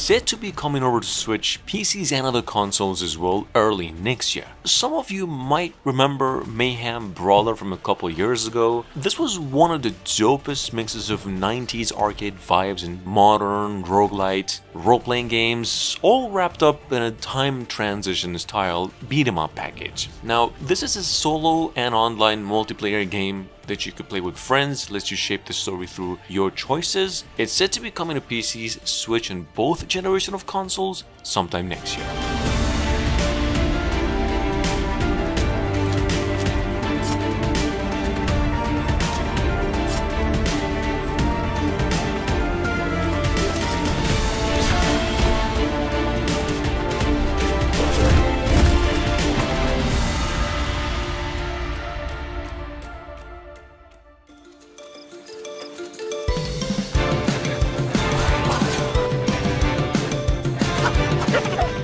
said to be coming over to Switch, PCs and other consoles as well early next year. Some of you might remember Mayhem Brawler from a couple years ago. This was one of the dopest mixes of 90s arcade vibes and modern roguelite role-playing games, all wrapped up in a time transition style beat-em-up package. Now, this is a solo and online multiplayer game that you could play with friends, lets you shape the story through your choices. It's set to be coming to PCs, Switch, and both generation of consoles sometime next year.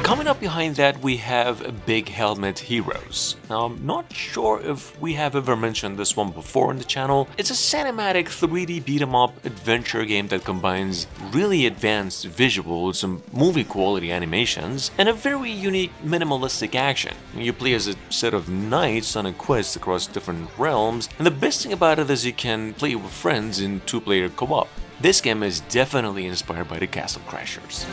Coming up behind that, we have Big Helmet Heroes. Now, I'm not sure if we have ever mentioned this one before in the channel. It's a cinematic 3D beat-em-up adventure game that combines really advanced visuals, some movie quality animations, and a very unique minimalistic action. You play as a set of knights on a quest across different realms, and the best thing about it is you can play with friends in 2-player co-op. This game is definitely inspired by the Castle Crashers.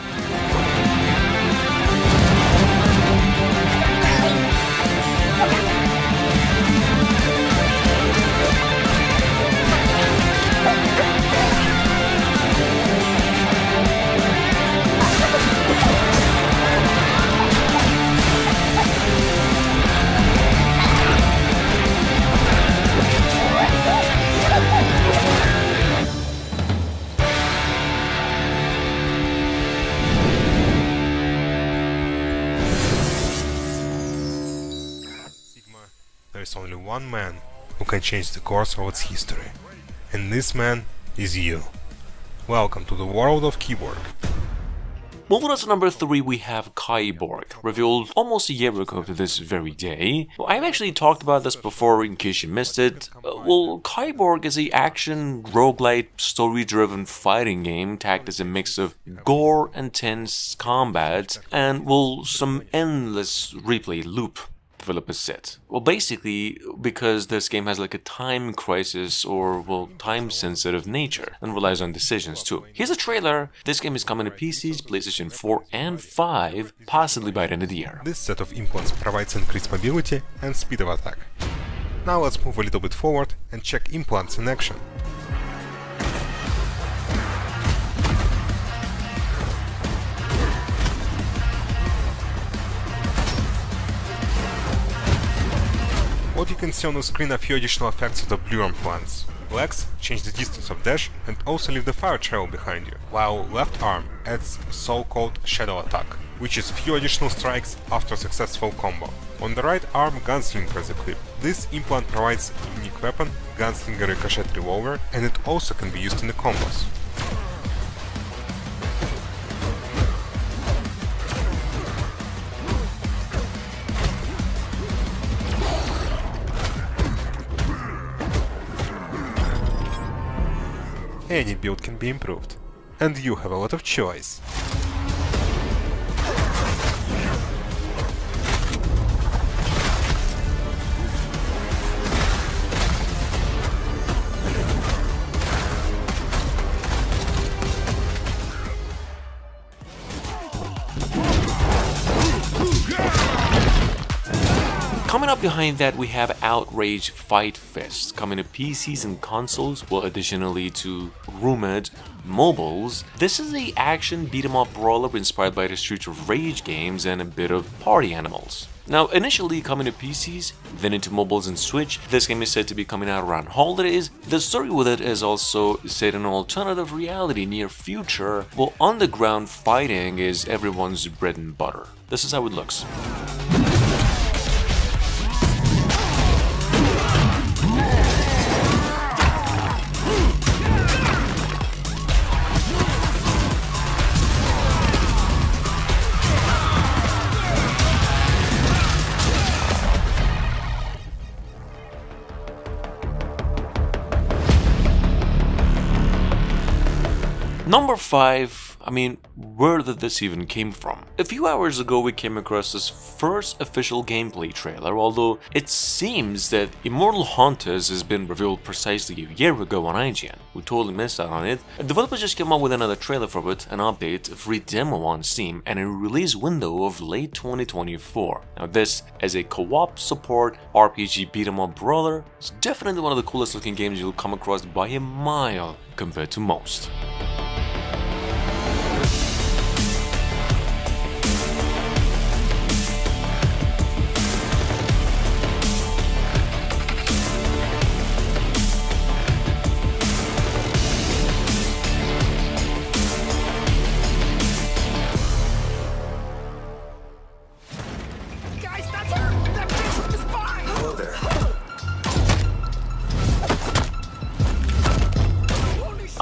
There is only one man who can change the course of its history, and this man is you. Welcome to the world of Kiborg. Moving on to number 3, we have Kiborg, revealed almost a year ago to this very day. Well, I've actually talked about this before in case you missed it. Well, Kiborg is an action, roguelite, story-driven fighting game tagged as a mix of gore, intense combat, and, well, some endless replay loop, developers said. Well, basically, because this game has like a time crisis or, well, time-sensitive nature and relies on decisions too. Here's a trailer. This game is coming to PCs, PlayStation 4 and 5, possibly by the end of the year. This set of implants provides increased mobility and speed of attack. Now let's move a little bit forward and check implants in action. What you can see on the screen are a few additional effects of the blue implants. Legs change the distance of dash and also leave the fire trail behind you, while left arm adds so-called shadow attack, which is few additional strikes after a successful combo. On the right arm, Gunslinger is equipped. This implant provides a unique weapon, Gunslinger Ricochet Revolver, and it also can be used in the combos. Any build can be improved, and you have a lot of choice. Coming up behind that, we have OutRage Fight Fest, coming to PCs and consoles, well, additionally to rumored mobiles. This is the action beat-em-up brawler inspired by the Streets of Rage games and a bit of party animals. Now, initially coming to PCs, then into mobiles and Switch, this game is said to be coming out around holidays. The story with it is also set in an alternative reality near future, while underground fighting is everyone's bread and butter. This is how it looks. Number 5, I mean, where did this even came from? A few hours ago we came across this first official gameplay trailer, although it seems that Immortal Hunters has been revealed precisely a year ago on IGN. We totally missed out on it. Developers just came out with another trailer for it, an update, a free demo on Steam, and a release window of late 2024. Now this, as a co-op support RPG beat-em-up brawler, is definitely one of the coolest looking games you'll come across by a mile compared to most.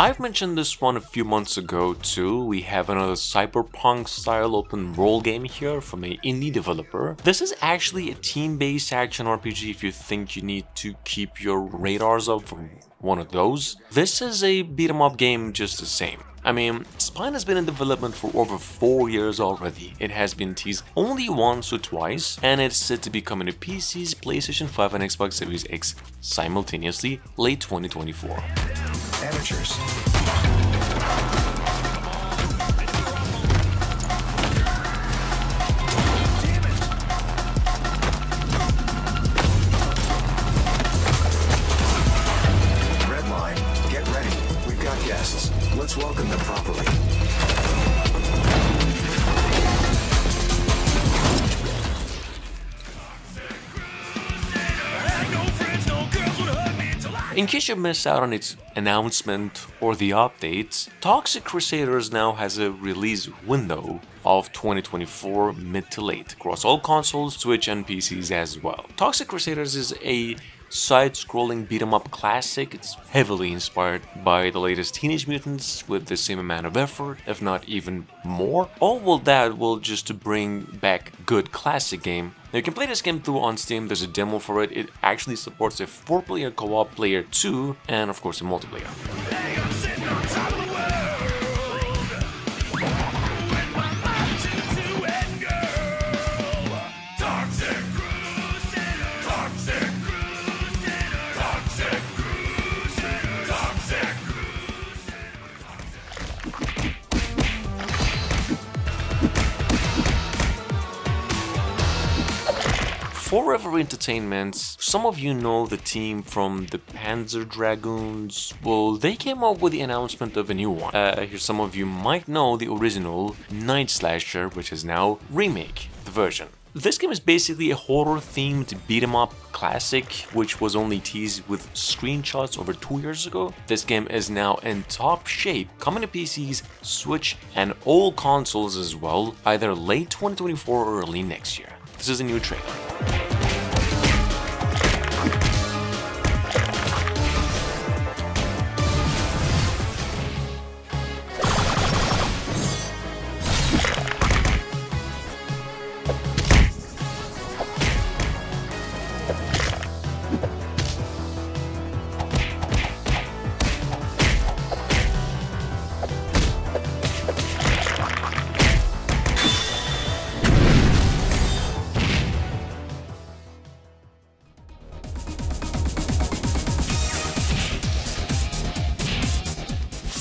I've mentioned this one a few months ago too. We have another cyberpunk style open role game here from an indie developer. This is actually a team-based action RPG if you think you need to keep your radars up for one of those. This is a beat-em-up game just the same. I mean, Spine has been in development for over 4 years already. It has been teased only once or twice, and it's set to be coming to PCs, PlayStation 5 and Xbox Series X simultaneously late 2024. Amateurs. Red line, get ready. We've got guests. Let's welcome them properly. In case you missed out on its announcement or the updates, Toxic Crusaders now has a release window of 2024 mid to late across all consoles, Switch and PCs as well. Toxic Crusaders is a side-scrolling beat-em-up classic. It's heavily inspired by the latest Teenage Mutants with the same amount of effort, if not even more. All will that will just to bring back good classic game. Now you can play this game through on Steam, there's a demo for it. It actually supports a 4-player co-op player too, and of course a multiplayer. Forever Entertainment, some of you know the team from the Panzer Dragoons. Well, they came up with the announcement of a new one. Here some of you might know the original Night Slasher, which is now Remake, the version. This game is basically a horror-themed beat-em-up classic, which was only teased with screenshots over 2 years ago. This game is now in top shape, coming to PCs, Switch, and all consoles as well, either late 2024 or early next year. This is a new trailer.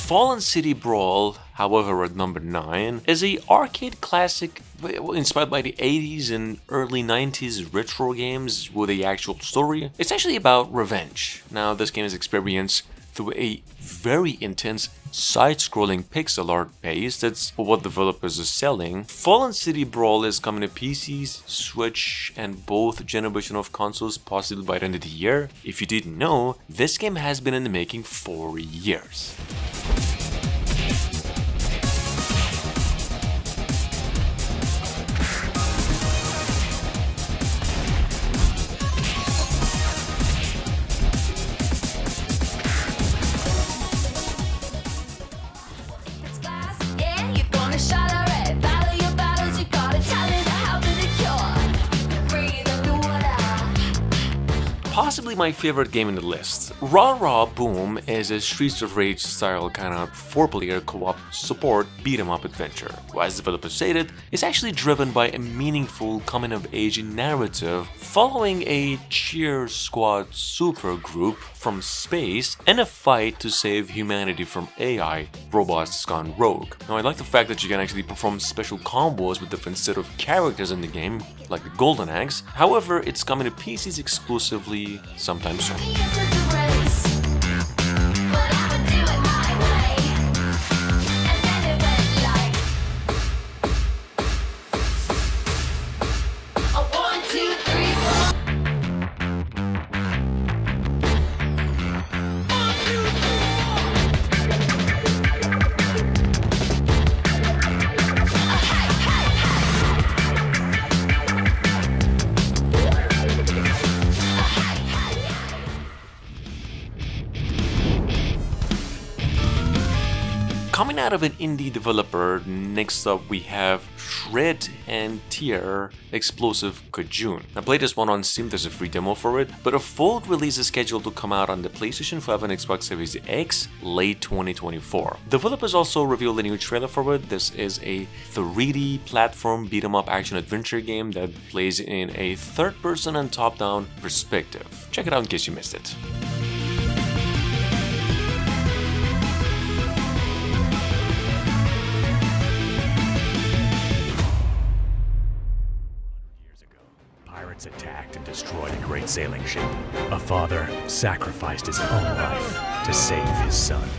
Fallen City Brawl, however, at number 9, is a arcade classic inspired by the 80s and early 90s retro games with a actual story. It's actually about revenge. Now, this game is experienced through a very intense side-scrolling pixel art base. That's what developers are selling. Fallen City Brawl is coming to PCs, Switch, and both generation of consoles possibly by the end of the year. If you didn't know, this game has been in the making for years. possibly my favorite game in the list. Raw Raw Boom is a Streets of Rage style kind of 4-player co-op support beat-em-up adventure. As developers stated, it's actually driven by a meaningful coming-of-age narrative following a cheer squad supergroup from space and a fight to save humanity from AI robots gone rogue. Now, I like the fact that you can actually perform special combos with different set of characters in the game, like the Golden Axe. However, it's coming to PCs exclusively sometime soon. Coming out of an indie developer, next up we have Shred and Tear Explosive Kajun. I played this one on Steam, there's a free demo for it, but a full release is scheduled to come out on the PlayStation 5 and Xbox Series X late 2024. Developers also revealed a new trailer for it. This is a 3D platform beat-em-up action-adventure game that plays in a third-person and top-down perspective. Check it out in case you missed it. Attacked and destroyed a great sailing ship. A father sacrificed his own life to save his son.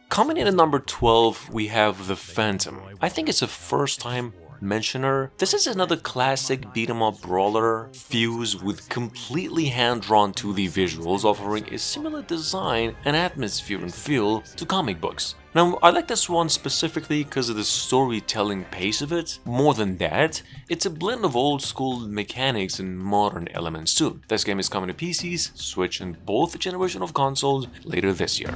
Coming in at number 12, we have The Phantom. I think it's a first-time mentioner. This is another classic beat-em-up brawler fused with completely hand-drawn 2D visuals, offering a similar design and atmosphere and feel to comic books. Now, I like this one specifically because of the storytelling pace of it. More than that, it's a blend of old-school mechanics and modern elements too. This game is coming to PCs, Switch, and both generations of consoles later this year.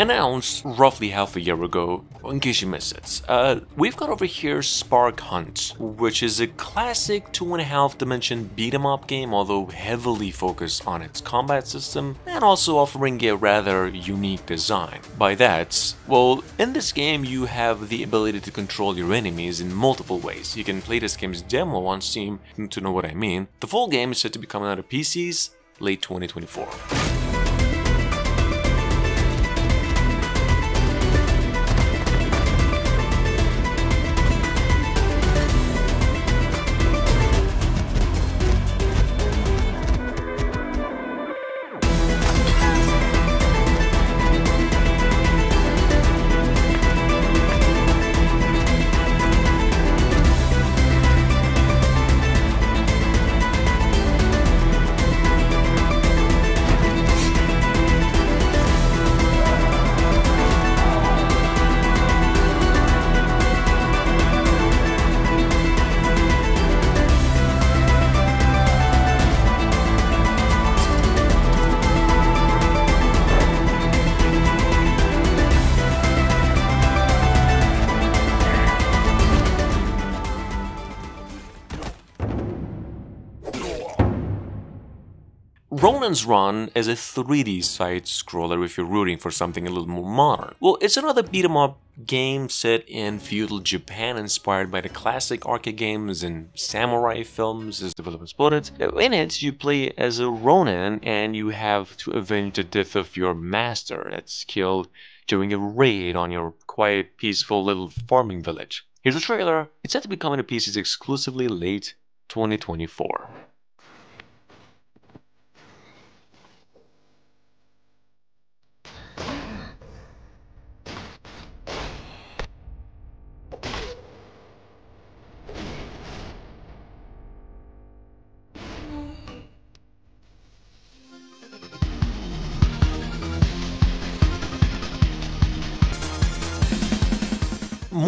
Announced roughly half a year ago, in case you missed it, we've got over here Sparkhunt, which is a classic 2.5 dimension beat-em-up game, although heavily focused on its combat system and also offering a rather unique design. By that, well, in this game you have the ability to control your enemies in multiple ways. You can play this game's demo on Steam to know what I mean. The full game is set to be coming out of PCs late 2024. Ronin's Run is a 3D side-scroller if you're rooting for something a little more modern. Well, it's another beat-em-up game set in feudal Japan inspired by the classic arcade games and samurai films, as developers put it. In it, you play as a Ronin and you have to avenge the death of your master that's killed during a raid on your quiet, peaceful little farming village. Here's a trailer. It's set to be coming to PCs exclusively late 2024.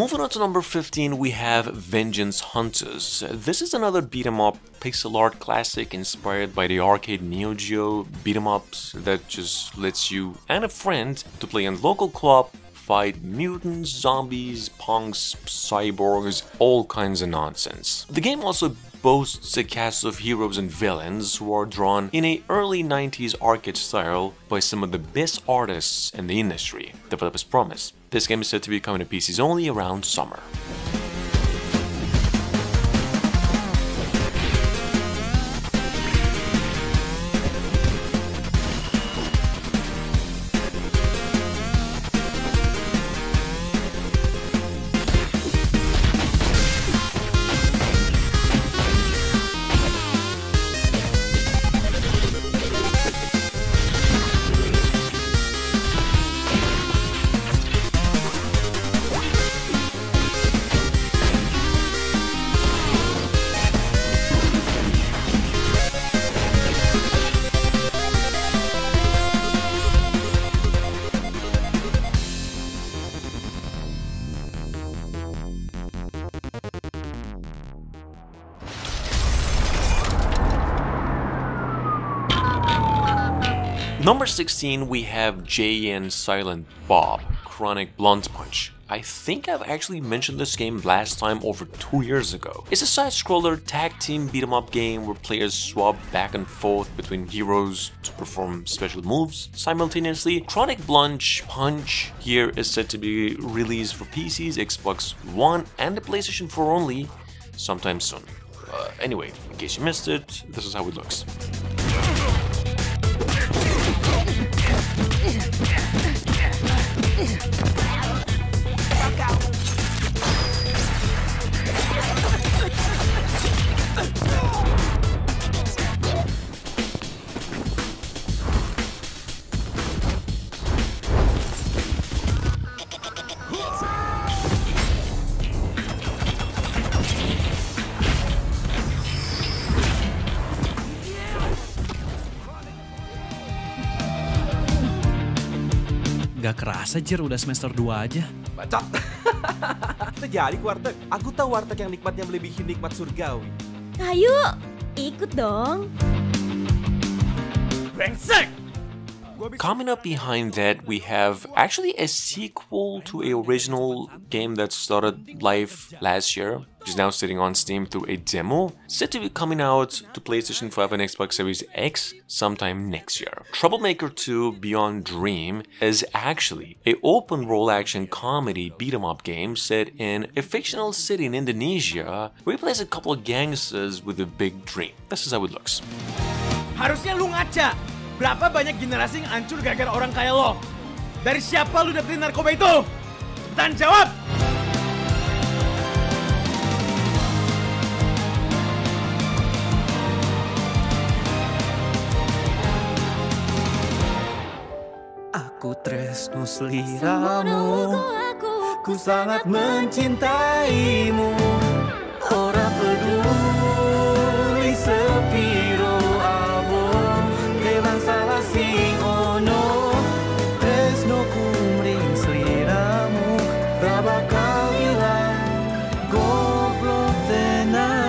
Moving on to number 15, we have Vengeance Hunters. This is another beat-em-up pixel art classic inspired by the arcade Neo Geo beat-em-ups that just lets you and a friend to play in local co-op, fight mutants, zombies, punks, cyborgs, all kinds of nonsense. The game also boasts a cast of heroes and villains who are drawn in a early 90s arcade style by some of the best artists in the industry, developers promise. This game is said to be coming to PCs only around summer. Number 16, we have J.N. Silent Bob, Chronic Blunt Punch. I think I've actually mentioned this game last time over 2 years ago. It's a side-scroller tag team beat-em-up game where players swap back and forth between heroes to perform special moves simultaneously. Chronic Blunt Punch here is said to be released for PCs, Xbox One and the PlayStation 4 only sometime soon. Anyway, in case you missed it, this is how it looks. Gak kerasa Jir, udah semester 2 aja. Bacot. Kita jadi warteg. Aku tahu warteg yang nikmatnya melebihi nikmat surgawi. Ayo, ikut dong. Brengsek! Coming up behind that, we have actually a sequel to an original game that started live last year, which is now sitting on Steam through a demo, set to be coming out to PlayStation 5 and Xbox Series X sometime next year. Troublemaker 2 Beyond Dream is actually an open role action comedy beat-em-up game set in a fictional city in Indonesia where you play as a couple of gangsters with a big dream. This is how it looks. Harusnya lu ngaca. Berapa banyak generasi yang hancur gara-gara orang kayak lo? Dari siapa lu dapetin narkoba itu? Cepetan jawab! Aku tresno sliramu, ku sangat mencintaimu. Ora peduli sepiro abon, kewan salah sing ono. Tresno ku mring sliramu, ra bakal ilang, goblok tenan.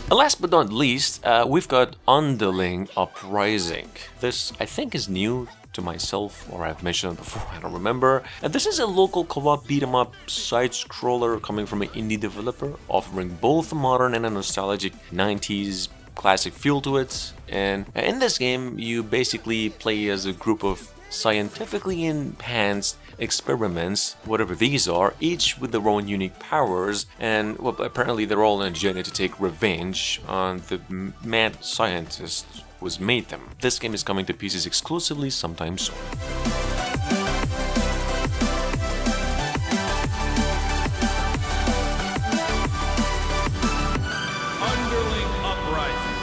Last but not least, we've got Underling Uprising. This, I think, is new to myself, or I've mentioned it before, I don't remember. And this is a local co-op beat-em-up side-scroller coming from an indie developer, offering both a modern and a nostalgic 90s classic feel to it. And in this game, you basically play as a group of scientifically enhanced experiments, whatever these are, each with their own unique powers, and well, apparently they're all on a journey to take revenge on the mad scientist who has made them. This game is coming to PCs exclusively sometime soon. Underling Uprising.